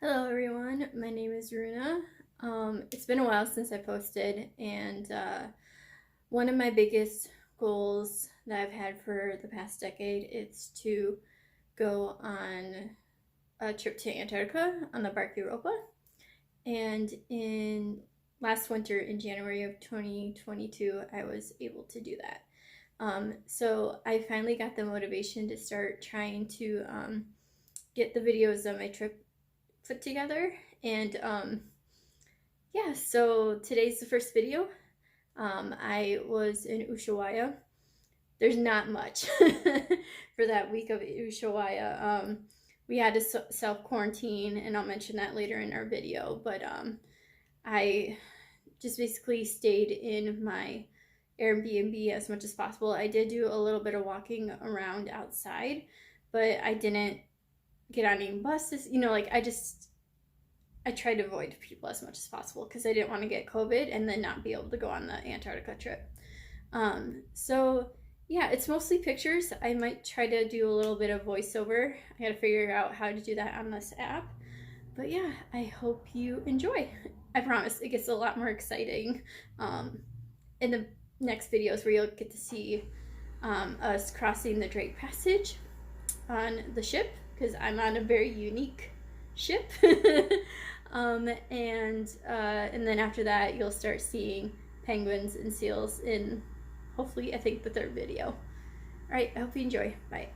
Hello everyone, my name is Runa. It's been a while since I posted, and one of my biggest goals that I've had for the past decade is to go on a trip to Antarctica on the Bark Europa. And in last winter, in January of 2022, I was able to do that. So I finally got the motivation to start trying to get the videos of my trip put together. And yeah, so today's the first video. I was in Ushuaia. There's not much for that week of Ushuaia. We had to self quarantine, and I'll mention that later in our video. But I just basically stayed in my Air Bnb as much as possible. I did do a little bit of walking around outside, but I didn't get on any buses. I tried to avoid people as much as possible because I didn't want to get COVID and then not be able to go on the Antarctica trip. So yeah, it's mostly pictures. I might try to do a little bit of voiceover. I gotta figure out how to do that on this app. But yeah, I hope you enjoy. I promise it gets a lot more exciting in the next videos where you'll get to see us crossing the Drake Passage on the ship, because I'm on a very unique ship. And then after that, you'll start seeing penguins and seals in, hopefully, I think the third video. All right, I hope you enjoy. Bye.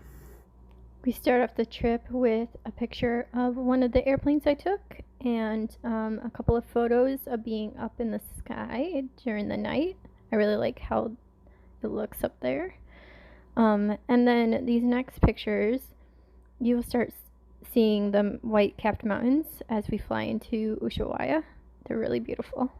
We start off the trip with a picture of one of the airplanes I took, and a couple of photos of being up in the sky during the night. I really like how it looks up there. And then these next pictures, you will start seeing the white-capped mountains as we fly into Ushuaia. They're really beautiful.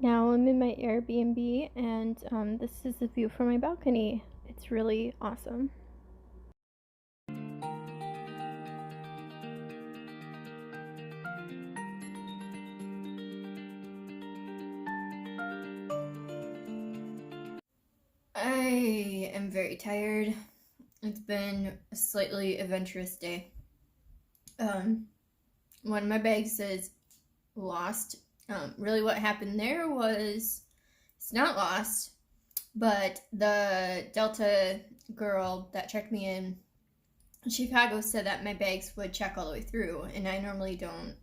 Now I'm in my Airbnb, and this is the view from my balcony. It's really awesome. I am very tired. It's been a slightly adventurous day. One of my bags is lost. Really what happened there was, it's not lost, but the Delta girl that checked me in Chicago said that my bags would check all the way through, and I normally don't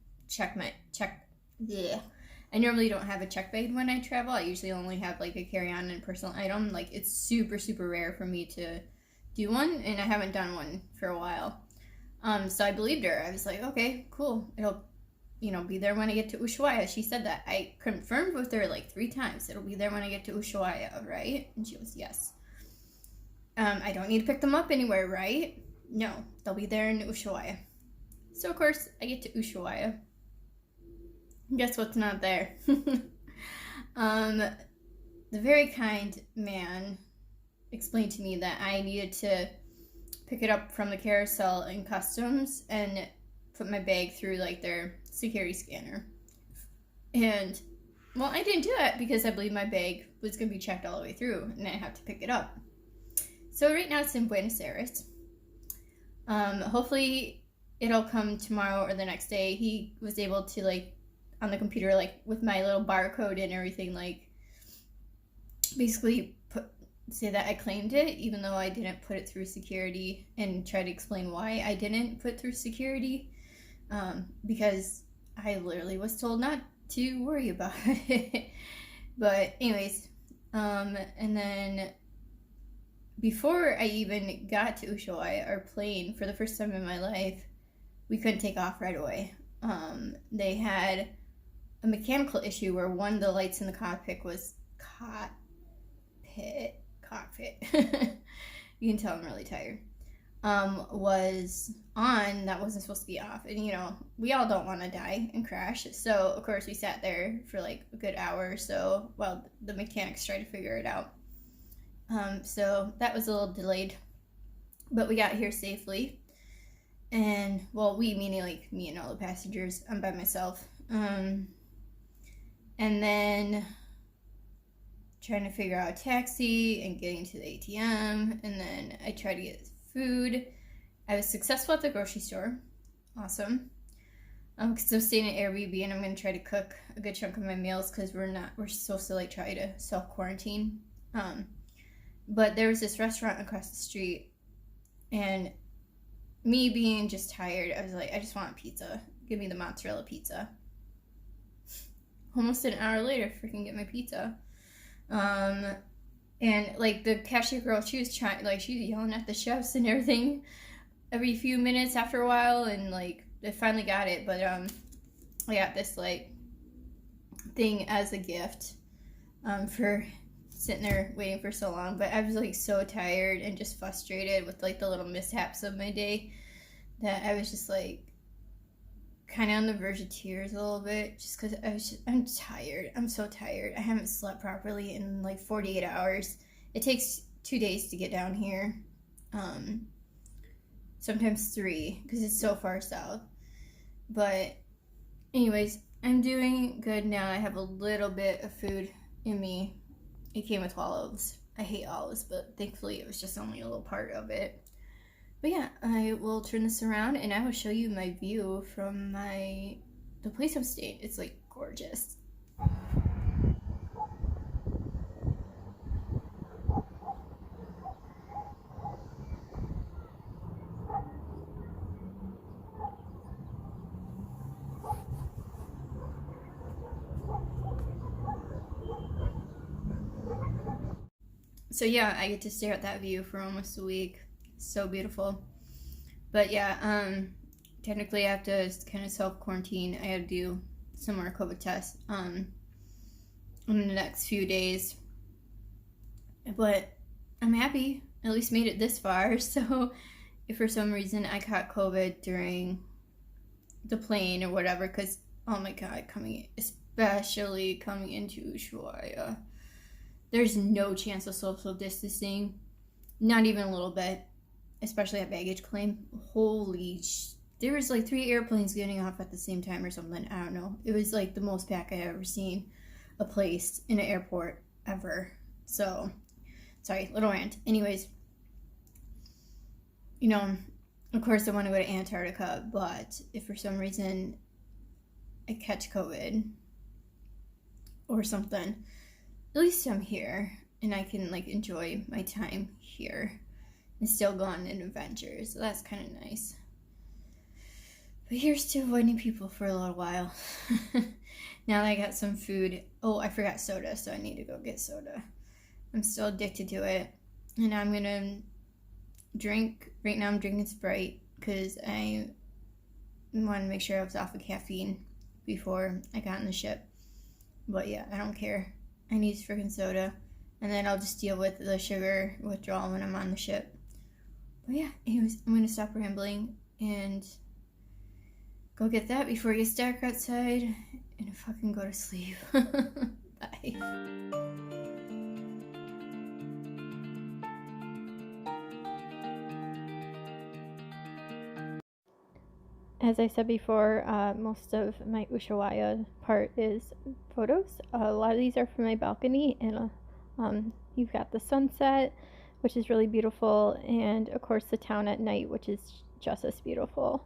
I normally don't have a check bag when I travel. I usually only have like a carry-on and personal item. Like, it's super, super rare for me to do one, and I haven't done one for a while. So I believed her. I was like, okay, cool. It'll be there when I get to Ushuaia. She said that. I confirmed with her like 3 times. It'll be there when I get to Ushuaia, right? And she was, yes. I don't need to pick them up anywhere, right? No, they'll be there in Ushuaia. So, of course, I get to Ushuaia. Guess what's not there? The very kind man explained to me that I needed to pick it up from the carousel in customs and put my bag through like their security scanner. And well, I didn't do that because I believe my bag was going to be checked all the way through and I have to pick it up. So right now it's in Buenos Aires. Hopefully it'll come tomorrow or the next day. He was able to, like, on the computer, like with my little barcode and everything, like basically say that I claimed it, even though I didn't put it through security, and try to explain why I didn't put through security, because I literally was told not to worry about it. But anyways, and then before I even got to Ushuaia, our plane, for the first time in my life, we couldn't take off right away. They had a mechanical issue where one of the lights in the cockpit was cockpit. You can tell I'm really tired. was on that wasn't supposed to be off. And you know, we all don't want to die and crash. So of course we sat there for like a good hour or so while the mechanics tried to figure it out. So that was a little delayed, but we got here safely. And well, we meaning like me and all the passengers. I'm by myself. And then trying to figure out a taxi and getting to the ATM, and then I tried to get food. I was successful at the grocery store. Awesome. Because I'm staying at Air Bnb, and I'm gonna try to cook a good chunk of my meals because we're supposed to like try to self quarantine. But there was this restaurant across the street, and me being just tired, I was like, I just want pizza. Give me the mozzarella pizza. Almost an hour later, freaking get my pizza. And like the cashier girl, she was yelling at the chefs and everything every few minutes after a while, and like they finally got it. But I got this like thing as a gift for sitting there waiting for so long. But I was like so tired and just frustrated with like the little mishaps of my day that I was just like kind of on the verge of tears a little bit, just because I'm tired. I'm so tired. I haven't slept properly in like 48 hours. It takes 2 days to get down here, sometimes 3 because it's so far south. But anyways, I'm doing good now. I have a little bit of food in me. It came with olives. I hate olives, but thankfully it was just only a little part of it. But yeah, I will turn this around and I will show you my view from the place I'm staying. It's like gorgeous. So yeah, I get to stare at that view for almost a week. So beautiful. But yeah, technically I have to kind of self-quarantine. I have to do some more COVID tests in the next few days. But I'm happy. I at least made it this far. So if for some reason I caught COVID during the plane or whatever, because oh my god, especially coming into Ushuaia, there's no chance of social distancing, not even a little bit, especially at baggage claim. There was like 3 airplanes getting off at the same time or something. I don't know. It was like the most packed I've ever seen a place in an airport ever. So, sorry, little rant. Anyways, you know, of course I want to go to Antarctica, but if for some reason I catch COVID or something, at least I'm here and I can like enjoy my time here and still go on an adventure. So that's kind of nice. But here's to avoiding people for a little while. Now that I got some food. Oh, I forgot soda, so I need to go get soda. I'm still addicted to it. And I'm gonna drink. Right now I'm drinking Sprite because I wanted to make sure I was off of caffeine before I got on the ship. But yeah, I don't care. I need freaking soda. And then I'll just deal with the sugar withdrawal when I'm on the ship. But yeah, anyways, I'm gonna stop rambling and go get that before it gets dark outside and fucking go to sleep. Bye. As I said before, most of my Ushuaia part is photos. A lot of these are from my balcony, and you've got the sunset, which is really beautiful, and of course the town at night, which is just as beautiful.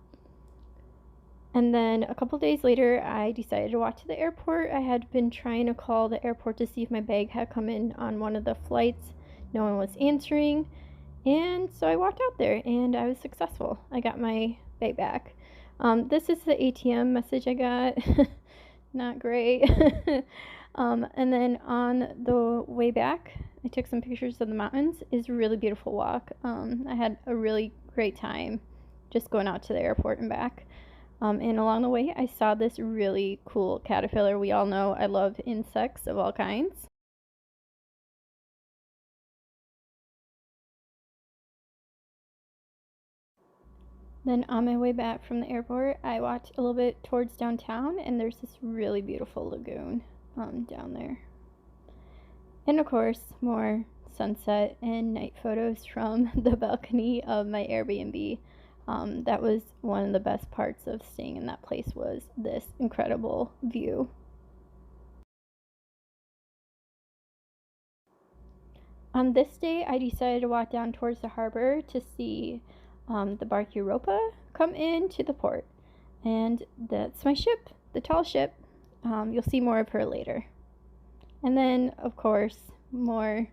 And then a couple days later, I decided to walk to the airport. I had been trying to call the airport to see if my bag had come in on one of the flights. No one was answering, and so I walked out there, and I was successful. I got my bag back. This is the ATM message I got. Not great. And then on the way back, I took some pictures of the mountains. It's a really beautiful walk. I had a really great time just going out to the airport and back. And along the way, I saw this really cool caterpillar. We all know I love insects of all kinds. Then on my way back from the airport, I walked a little bit towards downtown, and there's this really beautiful lagoon down there. And of course, more sunset and night photos from the balcony of my Airbnb. That was one of the best parts of staying in that place, was this incredible view. On this day, I decided to walk down towards the harbor to see the Bark Europa come into the port. And that's my ship, the tall ship. You'll see more of her later. And then, of course, more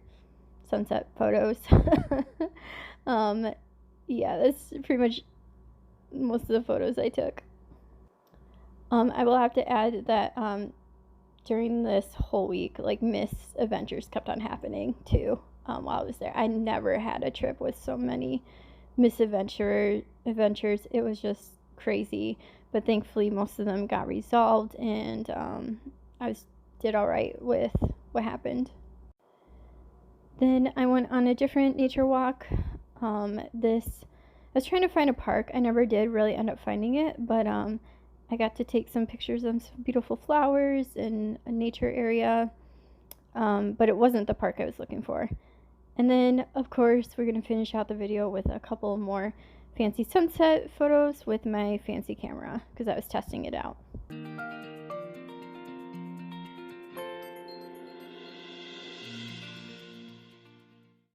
sunset photos. Yeah, that's pretty much most of the photos I took. I will have to add that during this whole week, like, misadventures kept on happening too. While I was there, I never had a trip with so many misadventures. It was just crazy, but thankfully most of them got resolved, and I did all right with what happened. Then I went on a different nature walk. I was trying to find a park. I never did really end up finding it, but I got to take some pictures of some beautiful flowers in a nature area, but it wasn't the park I was looking for. And then, of course, we're going to finish out the video with a couple more fancy sunset photos with my fancy camera because I was testing it out.